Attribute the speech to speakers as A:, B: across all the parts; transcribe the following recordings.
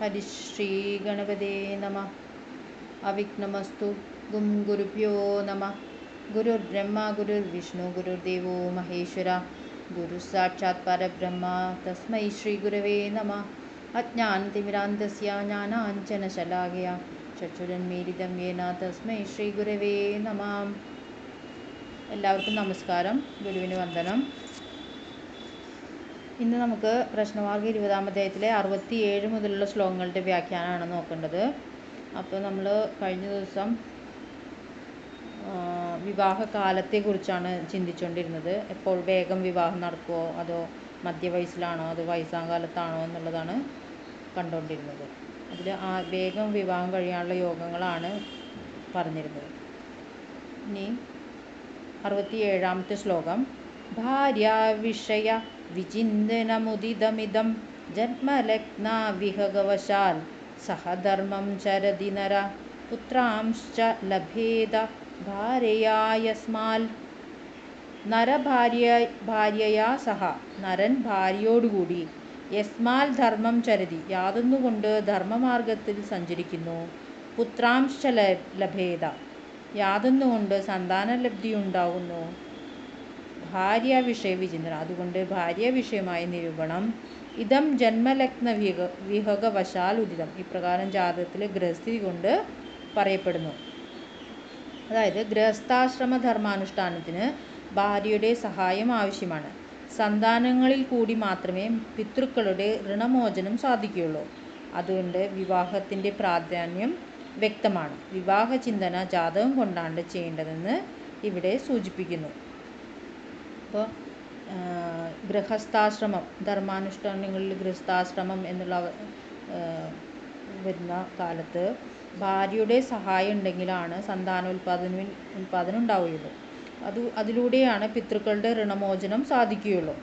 A: ഹരിശ്രീ ഗണപതേ നമ. അവിഘ്നമസ്തു. ഗും ഗുരുഭ്യോ നമ. ഗുരുർബ്രഹ്മ ഗുരുർവിഷ്ണു ഗുരുർദേവോ മഹേശ്വര. ഗുരു സാക്ഷാത് പരബ്രഹ്മ തസ്മൈ ശ്രീ ഗുരവേ നമ. അജ്ഞാനതിമിരാന്ധസ്യ ജ്ഞാനാഞ്ജനശലാകയ ചക്ഷുരന്മീലിതം യേന തസ്മൈ ശ്രീ ഗുരവേ നമ. എല്ലാവർക്കും നമസ്കാരം, ഗുരുവിന് വന്ദനം. ഇന്ന് നമുക്ക് പ്രശ്നമാർഗ്ഗ 20-ാം അധ്യായത്തിലെ 67 മുതലുള്ള ശ്ലോകങ്ങളുടെ വ്യാഖ്യാനമാണ് നോക്കേണ്ടത്. അപ്പോൾ നമ്മൾ കഴിഞ്ഞ ദിവസം വിവാഹകാലത്തെക്കുറിച്ചാണ് ചിന്തിച്ചുകൊണ്ടിരുന്നത്. എപ്പോൾ വേഗം വിവാഹം നടക്കുമോ, അതോ മധ്യവയസ്സിലാണോ, അതോ വയസ്സാം കാലത്താണോ എന്നുള്ളതാണ് കണ്ടുകൊണ്ടിരുന്നത്. അതിൽ വേഗം വിവാഹം കഴിയാനുള്ള യോഗങ്ങളാണ് പറഞ്ഞിരുന്നത്. ഇനി 67-ാമത്തെ ശ്ലോകം. ഭാര്യാവിഷയ വിചിന്തനമുദിതമിദം ജന്മലഗ്ന വിഹഗവശാൽ സഹധർമ്മം ചരതി നര പുത്രാംശ്ച ലഭേത ഭാര്യയായസ്മാൽ. ഭാര്യയാ സഹ, നരൻ ഭാര്യയോടുകൂടി, യസ്മാൽ ധർമ്മം ചരതി, യാതൊന്നുകൊണ്ട് ധർമ്മമാർഗത്തിൽ സഞ്ചരിക്കുന്നു, പുത്രാംശ്ച ലഭേത, യാതൊന്നുകൊണ്ട് സന്താനലബ്ധിയുണ്ടാകുന്നു, ഭാര്യാവിഷയ വിചിന്തന, അതുകൊണ്ട് ഭാര്യാവിഷയമായ നിരൂപണം, ഇതം ജന്മലഗ്ന വിഹഗവശാൽ ഉദിതം, ഇപ്രകാരം ജാതകത്തിൽ ഗൃഹസ്ഥിതി കൊണ്ട് പറയപ്പെടുന്നു. അതായത് ഗൃഹസ്ഥാശ്രമ ധർമാനുഷ്ഠാനത്തിന് ഭാര്യയുടെ സഹായം ആവശ്യമാണ്. സന്താനങ്ങളിൽ കൂടി മാത്രമേ പിതൃക്കളുടെ ഋണമോചനം സാധിക്കുകയുള്ളൂ. അതുകൊണ്ട് വിവാഹത്തിൻ്റെ പ്രാധാന്യം വ്യക്തമാണ്. വിവാഹചിന്തന ജാതകം കൊണ്ടാണ് ചെയ്യേണ്ടതെന്ന് ഇവിടെ സൂചിപ്പിക്കുന്നു. അപ്പോൾ ഗൃഹസ്ഥാശ്രമം, ധർമാനുഷ്ഠാനങ്ങളിൽ ഗൃഹസ്ഥാശ്രമം എന്നുള്ള വരുന്ന കാലത്ത് ഭാര്യയുടെ സഹായം ഉണ്ടെങ്കിലാണ് ഉൽപാദനം ഉണ്ടാവുകയുള്ളൂ. അതിലൂടെയാണ് പിതൃക്കളുടെ ഋണമോചനം സാധിക്കുകയുള്ളൂ.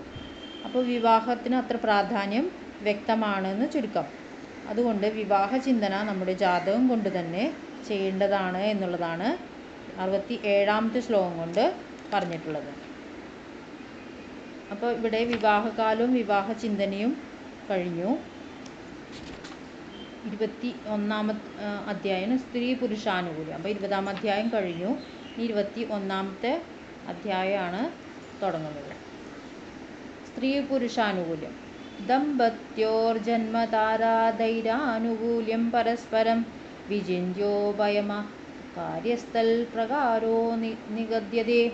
A: അപ്പോൾ വിവാഹത്തിന് അത്ര പ്രാധാന്യം വ്യക്തമാണെന്ന് ചുരുക്കം. അതുകൊണ്ട് വിവാഹചിന്തന നമ്മുടെ ജാതകം കൊണ്ട് തന്നെ ചെയ്യേണ്ടതാണ് എന്നുള്ളതാണ് 67-ാമത്തെ ശ്ലോകം കൊണ്ട് പറഞ്ഞിട്ടുള്ളത്. അപ്പോൾ ഇവിടെ വിവാഹകാലവും വിവാഹചിന്തനയും കഴിഞ്ഞു. 21-ാമത്തെ അധ്യായം സ്ത്രീ പുരുഷാനുകൂല്യം. അപ്പോൾ 20-ാം അധ്യായം കഴിഞ്ഞു. 21-ാമത്തെ അധ്യായമാണ് തുടങ്ങുന്നത്. സ്ത്രീ പുരുഷാനുകൂല്യം. ദമ്പത്യോർജന്മതാരാധൈരാനുകൂല്യം പരസ്പരം വിചിന്യോഭയമ കാര്യസ്ഥൽ പ്രകാരോ നിഗദ്യതേ.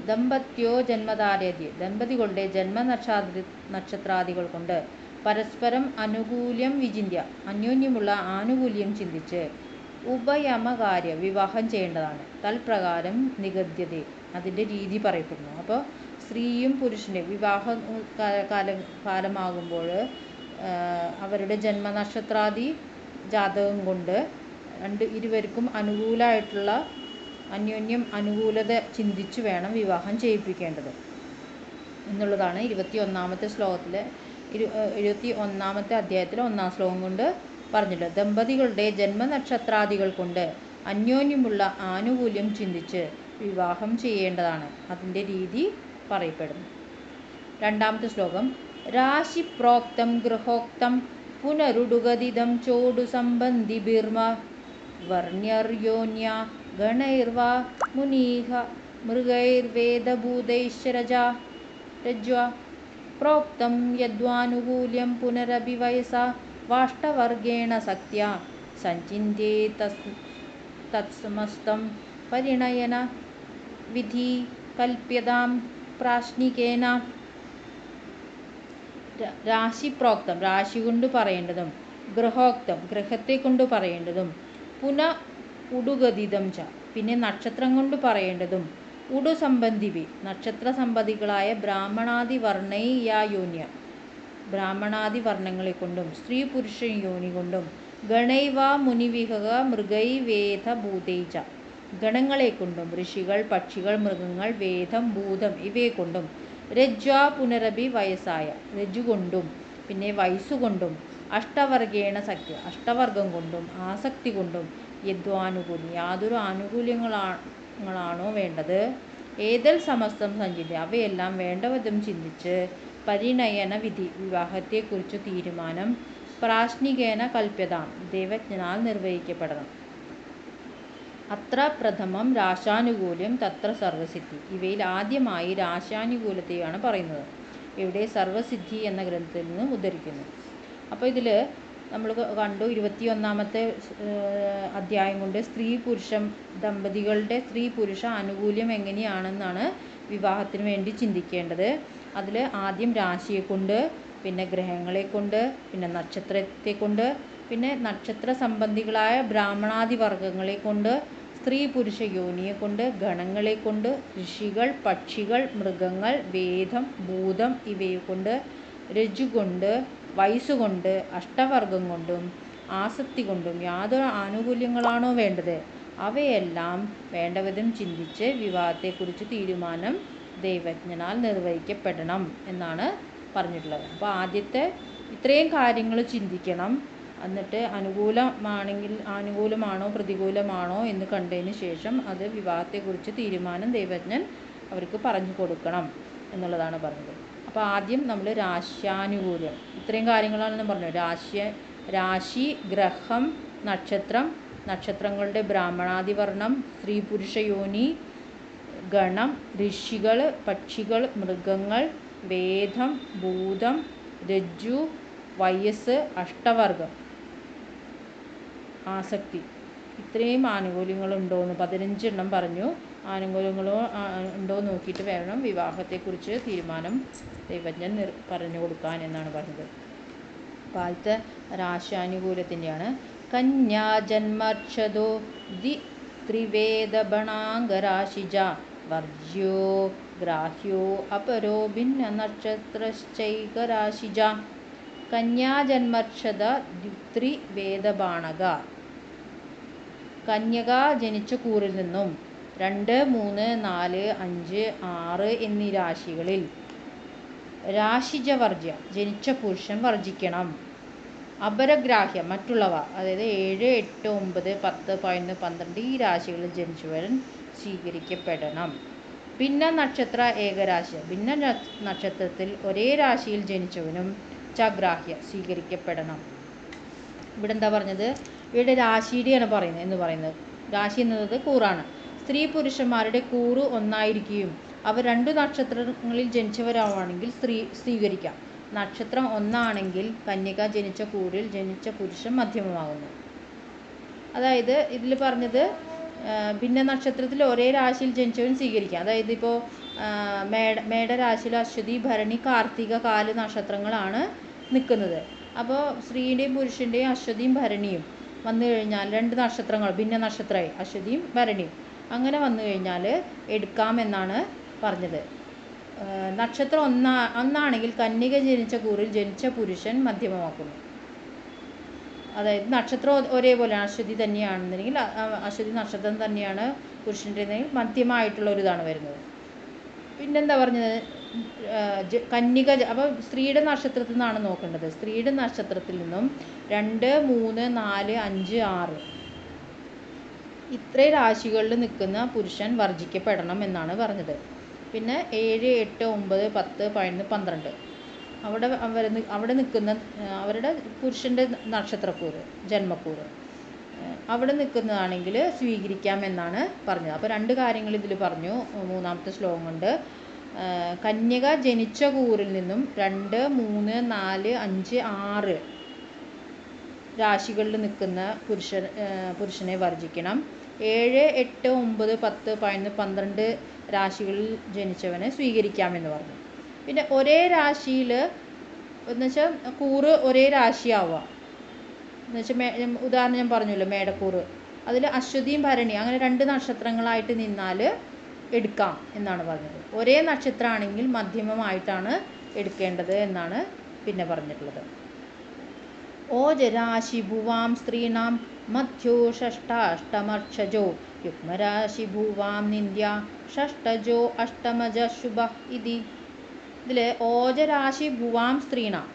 A: ദമ്പത്യോ ജന്മതാരാദ്യ, ദമ്പതികളുടെ ജന്മനക്ഷത്രാദികൾ കൊണ്ട് പരസ്പരം അനുകൂല്യം വിചിന്യ, അന്യോന്യമുള്ള ആനുകൂല്യം ചിന്തിച്ച് ഉപയമകാര്യ, വിവാഹം ചെയ്യേണ്ടതാണ്. തൽപ്രകാരം നിഗദ്യത, അതിൻ്റെ രീതി പറയപ്പെടുന്നു. അപ്പോൾ സ്ത്രീയും പുരുഷൻ്റെ വിവാഹ കാലമാകുമ്പോൾ അവരുടെ ജന്മനക്ഷത്രാദി ജാതകം കൊണ്ട് ഇരുവർക്കും അനുകൂലമായിട്ടുള്ള അന്യോന്യം അനുകൂലത ചിന്തിച്ചു വേണം വിവാഹം ചെയ്യിപ്പിക്കേണ്ടത് എന്നുള്ളതാണ് 21-ാമത്തെ ശ്ലോകത്തിലെ 21-ാമത്തെ അധ്യായത്തിലെ 1-ാം ശ്ലോകം കൊണ്ട് പറഞ്ഞിട്ടുള്ളത്. ദമ്പതികളുടെ ജന്മനക്ഷത്രാദികൾ കൊണ്ട് അന്യോന്യമുള്ള ആനുകൂല്യം ചിന്തിച്ച് വിവാഹം ചെയ്യേണ്ടതാണ്. അതിൻ്റെ രീതി പറയപ്പെടുന്നു. 2-ാമത്തെ ശ്ലോകം. രാശി പ്രോക്തം ഗൃഹോക്തം പുനരുടുഗതിദം ചോടു സംബന്ധി ബിർമ വർണ്യർയോന്യ ഗണൈർവാ മുനീഹ മൃഗൈർവേദഭൂതൈശ്ചരജാ രജ്വാ പ്രോക്തം യദ്വാനുകൂല്യം പുനരപി വയസാ വാഷ്ടവർഗേണ സക്ത്യാ സഞ്ചിന്യേ തത്സമസ്തം പരിണയന വിധി കൽപ്യതാം പ്രാശ്നികേന. രാശി പ്രോക്തം, രാശി കൊണ്ട് പറയേണ്ടതും, ഗൃഹോക്തം, ഗ്രഹത്തെ കൊണ്ട് പറയേണ്ടതും, പുന ഉടുഗതിദം ച, പിന്നെ നക്ഷത്രം കൊണ്ട് പറയേണ്ടതും, ഉടു സംബന്ധിവി, നക്ഷത്ര സംബന്ധികളായ ബ്രാഹ്മണാദി വർണ്ണയോന്യ, ബ്രാഹ്മണാദി വർണ്ണങ്ങളെ കൊണ്ടും സ്ത്രീ പുരുഷ യോനി കൊണ്ടും, ഗണൈവ മുനിവിഹക മൃഗൈ വേദ ഭൂതൈച, ഗണങ്ങളെ കൊണ്ടും, ഋഷികൾ, പക്ഷികൾ, മൃഗങ്ങൾ, വേദം, ഭൂതം ഇവയെ കൊണ്ടും, രജ്വാ പുനരപി വയസ്സായ, രജ്ജു കൊണ്ടും പിന്നെ വയസ്സുകൊണ്ടും, അഷ്ടവർഗേണ സഖ്യ, അഷ്ടവർഗം കൊണ്ടും ആസക്തി കൊണ്ടും, യദ്വാനുകൂല്യം, യാതൊരു ആനുകൂല്യങ്ങളാണോ വേണ്ടത്, ഏതൽ സമസ്തം സഞ്ചിത, അവയെല്ലാം വേണ്ടവിധം ചിന്തിച്ച്, പരിണയന വിധി, വിവാഹത്തെക്കുറിച്ച് തീരുമാനം, പ്രാശ്നികേന കൽപ്യതാം, ദൈവജ്ഞനാൽ നിർവഹിക്കപ്പെടണം. അത്ര പ്രഥമം രാശാനുകൂല്യം തത്ര സർവസിദ്ധി. ഇവയിൽ ആദ്യമായി രാശാനുകൂലത്തെയാണ് പറയുന്നത്. ഇവിടെ സർവസിദ്ധി എന്ന ഗ്രന്ഥത്തിൽ നിന്നും ഉദ്ധരിക്കുന്നു. അപ്പോൾ ഇതിൽ നമ്മൾ കണ്ടു 21-ാമത്തെ അധ്യായം കൊണ്ട് സ്ത്രീ പുരുഷ ദമ്പതികളുടെ സ്ത്രീ പുരുഷ ആനുകൂല്യം എങ്ങനെയാണെന്നാണ് വിവാഹത്തിന് വേണ്ടി ചിന്തിക്കേണ്ടത്. അതിൽ ആദ്യം രാശിയെ കൊണ്ട്, പിന്നെ ഗ്രഹങ്ങളെ കൊണ്ട്, പിന്നെ നക്ഷത്രത്തെ കൊണ്ട്, പിന്നെ നക്ഷത്ര സംബന്ധികളായ ബ്രാഹ്മണാദി വർഗങ്ങളെ കൊണ്ട്, സ്ത്രീ പുരുഷ യോനിയെ കൊണ്ട്, ഗണങ്ങളെ കൊണ്ട്, ഋഷികൾ, പക്ഷികൾ, മൃഗങ്ങൾ, വേദം, ഭൂതം ഇവയെ കൊണ്ട്, രജ്ജു കൊണ്ട്, വയസ്സുകൊണ്ട്, അഷ്ടവർഗം കൊണ്ടും ആസക്തി കൊണ്ടും യാതൊരു ആനുകൂല്യങ്ങളാണോ വേണ്ടത് അവയെല്ലാം വേണ്ടവിധം ചിന്തിച്ച് വിവാഹത്തെക്കുറിച്ച് തീരുമാനം ദൈവജ്ഞനാൽ നിർവഹിക്കപ്പെടണം എന്നാണ് പറഞ്ഞിട്ടുള്ളത്. അപ്പോൾ ആദ്യത്തെ ഇത്രയും കാര്യങ്ങൾ ചിന്തിക്കണം. എന്നിട്ട് അനുകൂലമാണോ പ്രതികൂലമാണോ എന്ന് കണ്ടതിന് ശേഷം അത് വിവാഹത്തെക്കുറിച്ച് തീരുമാനം ദൈവജ്ഞൻ അവർക്ക് പറഞ്ഞു കൊടുക്കണം എന്നുള്ളതാണ് പറഞ്ഞത്. അപ്പോൾ ആദ്യം നമ്മൾ രാശ്യാനുകൂല്യം ഇത്രയും കാര്യങ്ങളാണെന്ന് പറഞ്ഞു. രാശി, ഗ്രഹം, നക്ഷത്രം, നക്ഷത്രങ്ങളുടെ ബ്രാഹ്മണാദി വർണ്ണം, സ്ത്രീ പുരുഷ യോനി, ഗണം, ഋഷികൾ, പക്ഷികൾ, മൃഗങ്ങൾ, വേദം, ഭൂതം, രജ്ജു, വയസ്സ്, അഷ്ടവർഗം, ആസക്തി. ഇത്രയും ആനുകൂല്യങ്ങളുണ്ടോയെന്ന് 15 എണ്ണം പറഞ്ഞു. ആനുകൂല്യങ്ങളോ ഉണ്ടോ നോക്കിയിട്ട് വേണം വിവാഹത്തെക്കുറിച്ച് തീരുമാനം ദൈവജ്ഞൻ പറഞ്ഞു കൊടുക്കാൻ എന്നാണ് പറഞ്ഞത്. ആദ്യത്തെ രാശ്യാനുകൂലത്തിൻ്റെയാണ്. കന്യാജന്മർക്ഷതോ ത്രിവേദബണാംഗരാശിജ വർജ്യോ ഗ്രാഹ്യോ അപരോ ഭിന്ന നക്ഷത്രശ്ചൈകരാശിജ. കന്യാജന്മർക്ഷത ത്രിവേദബാണക. കന്യക ജനിച്ച കൂറിൽ നിന്നും 2, 3, 4, 5, 6 എന്നീ രാശികളിൽ രാശിജ വർജ്യ ജനിച്ച പുരുഷൻ വർജിക്കണം. അപരഗ്രാഹ്യം മറ്റുള്ളവ, അതായത് 7, 8, 9, 10, 11, 12 ഈ രാശികളിൽ ജനിച്ചവൻ സ്വീകരിക്കപ്പെടണം. ഭിന്ന നക്ഷത്ര ഏകരാശി ഭിന്ന നക്ഷത്രത്തിൽ ഒരേ രാശിയിൽ ജനിച്ചവനും ചഗ്രാഹ്യ സ്വീകരിക്കപ്പെടണം. ഇവിടെ എന്താ പറഞ്ഞത്? ഇവിടെ രാശിയുടെയാണ് പറയുന്നത്. രാശി എന്നത് കൂറാണ്. സ്ത്രീ പുരുഷന്മാരുടെ കൂറ് ഒന്നായിരിക്കുകയും അവർ 2 നക്ഷത്രങ്ങളിൽ ജനിച്ചവരാണെങ്കിൽ സ്വീകരിക്കാം. നക്ഷത്രം ഒന്നാണെങ്കിൽ കന്യക ജനിച്ച കൂറിൽ ജനിച്ച പുരുഷൻ മധ്യമമാകുന്നു. അതായത് ഇതിൽ പറഞ്ഞത് ഭിന്ന നക്ഷത്രത്തിൽ ഒരേ രാശിയിൽ ജനിച്ചവൻ സ്വീകരിക്കാം. അതായത് ഇപ്പോൾ മേടരാശിയിൽ അശ്വതി, ഭരണി, കാർത്തിക, കാല് നക്ഷത്രങ്ങളാണ് നിൽക്കുന്നത്. അപ്പോൾ സ്ത്രീയുടെയും പുരുഷൻ്റെയും അശ്വതിയും ഭരണിയും വന്നു കഴിഞ്ഞാൽ 2 നക്ഷത്രങ്ങൾ ഭിന്ന നക്ഷത്രമായി അശ്വതിയും ഭരണിയും അങ്ങനെ വന്നു കഴിഞ്ഞാൽ എടുക്കാമെന്നാണ് പറഞ്ഞത്. നക്ഷത്രം ഒന്നാണെങ്കിൽ കന്യക ജനിച്ച കൂറിൽ ജനിച്ച പുരുഷൻ മധ്യമമാക്കുന്നു. അതായത് നക്ഷത്രം ഒരേപോലെയാണ്, അശ്വതി തന്നെയാണെന്നുണ്ടെങ്കിൽ അശ്വതി നക്ഷത്രം തന്നെയാണ് പുരുഷൻ്റെതെങ്കിൽ മധ്യമായിട്ടുള്ള ഒരു ഇതാണ് വരുന്നത്. പിന്നെന്താ പറഞ്ഞത്? കന്യക അപ്പോൾ സ്ത്രീയുടെ നക്ഷത്രത്തിൽ നിന്നാണ് നോക്കേണ്ടത്. സ്ത്രീയുടെ നക്ഷത്രത്തിൽ നിന്നും 2, 3, 4, 5, 6 ഇത്രയും രാശികളിൽ നിൽക്കുന്ന പുരുഷൻ വർജിക്കപ്പെടണം എന്നാണ് പറഞ്ഞത്. പിന്നെ 7, 8, 9, 10, 11, 12 അവിടെ നിൽക്കുന്ന അവരുടെ പുരുഷൻ്റെ നക്ഷത്രക്കൂറ് ജന്മക്കൂറ് അവിടെ നിൽക്കുന്നതാണെങ്കിൽ സ്വീകരിക്കാമെന്നാണ് പറഞ്ഞത്. അപ്പോൾ 2 കാര്യങ്ങൾ ഇതിൽ പറഞ്ഞു. 3-ാമത്തെ ശ്ലോകം കൊണ്ട് കന്യക ജനിച്ച കൂറിൽ നിന്നും 2, 3, 4, 5, 6 രാശികളിൽ നിൽക്കുന്ന പുരുഷനെ വർജിക്കണം. 7, 8, 9, 10, 11, 12 രാശികളിൽ ജനിച്ചവനെ സ്വീകരിക്കാമെന്ന് പറഞ്ഞു. പിന്നെ ഒരേ രാശിയിൽ എന്നുവെച്ചാൽ കൂറ് ഒരേ രാശിയാവുക എന്നുവെച്ചാൽ ഉദാഹരണം ഞാൻ പറഞ്ഞല്ലോ മേടക്കൂറ്, അതിൽ അശ്വതിയും ഭരണി അങ്ങനെ 2 നക്ഷത്രങ്ങളായിട്ട് നിന്നാൽ എടുക്കാം എന്നാണ് പറഞ്ഞത്. ഒരേ നക്ഷത്രമാണെങ്കിൽ മധ്യമമായിട്ടാണ് എടുക്കേണ്ടത് എന്നാണ് പിന്നെ പറഞ്ഞിട്ടുള്ളത്. ഓജരാശി ഭുവാം സ്ത്രീണാം മധ്യോ ഷഷ്ടാഷ്ടമർക്ഷജോ യുഗ്മരാശി ഭൂവാം നിന്ദ്യ ഷഷ്ടജോ അഷ്ടമജ ശുഭ ഇതി. ഇതിൽ ഓജരാശി ഭുവാം സ്ത്രീണാം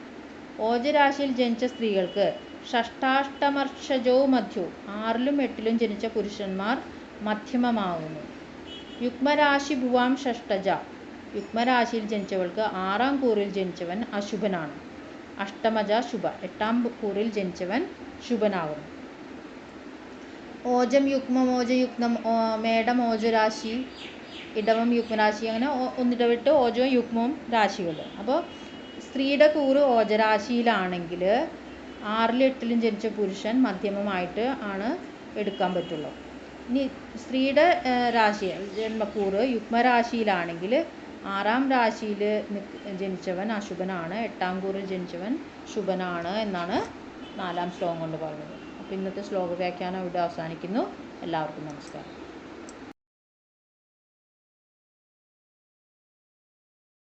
A: ഓജരാശിയിൽ ജനിച്ച സ്ത്രീകൾക്ക് ഷഷ്ടാഷ്ടമർക്ഷജോ മധ്യോ 6ലും 8ലും ജനിച്ച പുരുഷന്മാർ മധ്യമമാകുന്നു. യുഗ്മരാശി ഭുവാം ഷഷ്ടജ യുഗ്മരാശിയിൽ ജനിച്ചവൾക്ക് 6ാം കൂറിൽ ജനിച്ചവൻ അശുഭനാണ്. അഷ്ടമജ ശുഭ, 8-ാം കൂറിൽ ജനിച്ചവൻ ശുഭനാകുന്നു. ഓജം യുഗ്മം, ഓജയുഗ്നം, മേടം ഓജരാശി, ഇടവം യുഗ്മരാശി, അങ്ങനെ ഒന്നിടവിട്ട് ഓജവും യുഗ്മവും രാശികൾ. അപ്പോൾ സ്ത്രീയുടെ കൂറ് ഓജരാശിയിലാണെങ്കിൽ 6-ലും 8-ലും ജനിച്ച പുരുഷൻ മധ്യമമായിട്ട് ആണ് എടുക്കാൻ പറ്റുള്ളൂ. ഇനി സ്ത്രീയുടെ രാശി ജന്മക്കൂറ് യുഗ്മരാശിയിലാണെങ്കിൽ 6-ാം രാശിയിൽ ജനിച്ചവൻ അശുഭനാണ്, 8-ാം കൂറിൽ ജനിച്ചവൻ ശുഭനാണ് എന്നാണ് 4-ാം ശ്ലോകം കൊണ്ട് പറയുന്നത്. അപ്പോൾ ഇന്നത്തെ ശ്ലോക വ്യാഖ്യാനം ഇവിടെ അവസാനിക്കുന്നു. എല്ലാവർക്കും നമസ്കാരം.